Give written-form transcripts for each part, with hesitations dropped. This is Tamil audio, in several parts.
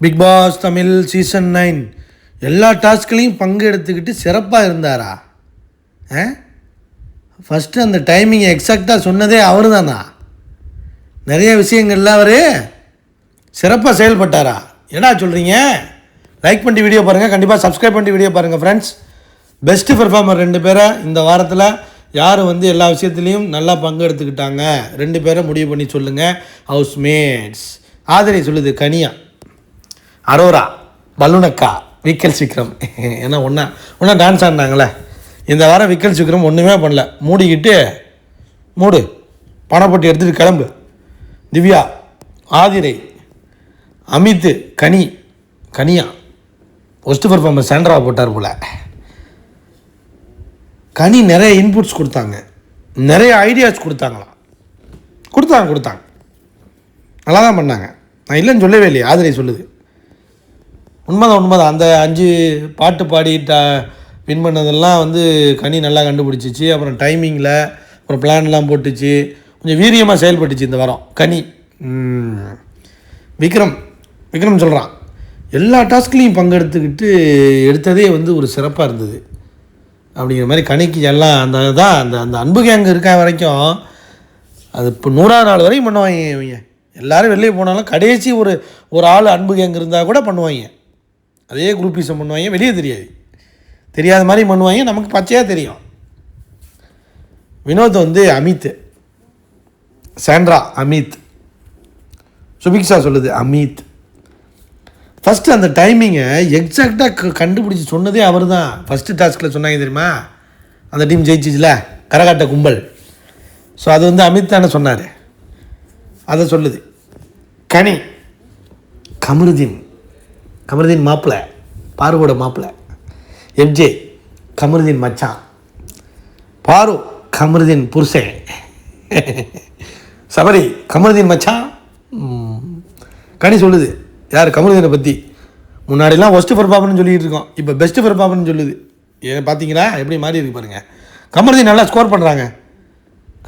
பிக் பாஸ் தமிழ் சீசன் 9 எல்லா டாஸ்க்லையும் பங்கு எடுத்துக்கிட்டு சிறப்பாக இருந்தாரா? ஃபஸ்ட்டு அந்த டைமிங்கை எக்ஸாக்டாக சொன்னதே அவர் தானா? நிறைய விஷயங்கள்ல அவர் சிறப்பாக செயல்பட்டாரா? என்ன சொல்கிறீங்க? லைக் பண்ணி வீடியோ பாருங்கள், கண்டிப்பாக சப்ஸ்கிரைப் பண்ணி வீடியோ பாருங்கள் ஃப்ரெண்ட்ஸ். பெஸ்ட்டு பெர்ஃபார்மர் 2 பேரை இந்த வாரத்தில் யார் எல்லா விஷயத்துலேயும் நல்லா பங்கு எடுத்துக்கிட்டாங்க 2 பேரை முடிவு பண்ணி சொல்லுங்கள். ஹவுஸ்மேட்ஸ் ஆதிரை சொல்லுது கனியா, அரோரா, பலூனக்கா, விக்கல் சிக்ரம். ஏன்னா ஒன்றா டான்ஸ் ஆடினாங்களே. இந்த வாரம் விக்கல் சிக்ரம் ஒன்றுமே பண்ணல. மூடு பணப்பட்டி எடுத்துகிட்டு கிளம்பு. திவ்யா, ஆதிரை, அமித், கனியா ஒஸ்ட்டு பர்ஃபார்மர் சாண்ட்ரா போட்டார் போல். கனி நிறைய இன்புட்ஸ் கொடுத்தாங்க, நிறைய ஐடியாஸ் கொடுத்தாங்களாம். கொடுத்தாங்க நல்லா தான் பண்ணாங்க. நான் இல்லைன்னு சொல்லவே இல்லையே. ஆதிரை சொல்லுது உண்மைதான். அந்த 5 பாட்டு பாடி வின் பண்ணதெல்லாம் கனி நல்லா கண்டுபிடிச்சிச்சு. அப்புறம் டைமிங்கில் அப்புறம் பிளான்லாம் போட்டுச்சு. கொஞ்சம் வீரியமாக செயல்பட்டுச்சு இந்த வாரம் கனி. விக்ரம் சொல்கிறான் எல்லா டாஸ்க்லேயும் பங்கெடுத்துக்கிட்டு எடுத்ததே ஒரு சிறப்பாக இருந்தது அப்படிங்கிற மாதிரி. கனிக்கு எல்லாம் அந்த அன்பு கேங்கு இருக்க வரைக்கும் அது இப்போ 100ஆவது நாள் வரையும் பண்ணுவாங்க இவங்க. எல்லோரும் வெளியே போனாலும் கடைசி ஒரு ஆள் அன்பு கேங்கு இருந்தால் கூட பண்ணுவாங்க. அதே குரூப்பிசம் பண்ணுவாங்க, வெளியே தெரியாத மாதிரி பண்ணுவாங்க, நமக்கு பச்சையாக தெரியும். வினோத் அமித், சாண்ட்ரா அமித், சுபிக்ஷா சொல்லுது அமித். ஃபஸ்ட்டு அந்த டைமிங்கை எக்ஸாக்டாக கண்டுபிடிச்சி சொன்னதே அவர் தான். ஃபஸ்ட்டு டாஸ்கில் சொன்னாங்க தெரியுமா, அந்த டீம் ஜெயிச்சிச்சுல கரகாட்ட கும்பல். ஸோ அது அமித் தானே சொன்னார். அதை சொல்லுது கனி. கமருதீன் மாப்பிள்ளை, பாருவோட மாப்பிள்ளை. எஃப்ஜே கமருதீன் மச்சான், பாரு கமருதீன் புருஷன், சபரி கமருதீன் மச்சான். கனி சொல்லுது யார் கமருதீனை பற்றி. முன்னாடிலாம் ஒஸ்ட்டு பெர்ஃபார்மர்னு சொல்லிகிட்டு இருக்கோம், இப்போ பெஸ்ட்டு பெர்ஃபார்மர்னு சொல்லுது. ஏன் பார்த்தீங்களா எப்படி மாறி இருக்கு பாருங்கள். கமருதீன் நல்லா ஸ்கோர் பண்ணுறாங்க.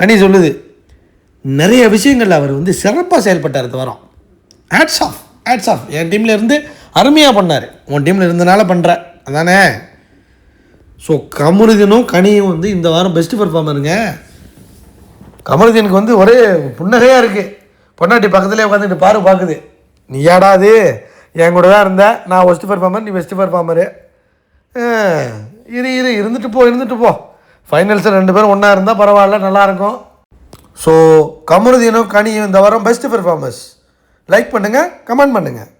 கனி சொல்லுது நிறைய விஷயங்கள் அவர் சிறப்பாக செயல்பட்டார் இந்த வாரம். Hats off. என் டீமில் இருந்து அருமையாக பண்ணார். உன் டீமில் இருந்தனால பண்ணுற அதானே. ஸோ கமருதீனும் கனியும் இந்த வாரம் பெஸ்ட்டு பெர்ஃபார்மருங்க. கமருதீனுக்கு ஒரே புன்னகையாக இருக்குது. பொன்னாட்டி பக்கத்துலேயே உட்காந்துட்டு பார்க்குது. நீ ஏடாது என் கூட தான் இருந்த, நான் ஒஸ்ட்டு பெர்ஃபார்மர், நீ பெஸ்ட்டு பெர்ஃபார்மரு. இருந்துட்டு போ. ஃபைனல்ஸில் 2 பேரும் ஒன்றா இருந்தால் பரவாயில்ல, நல்லாயிருக்கும். ஸோ கமருதீனும் கனியும் இந்த வாரம் பெஸ்ட்டு பெர்ஃபார்மர்ஸ். லைக் பண்ணுங்கள், கமெண்ட் பண்ணுங்கள்.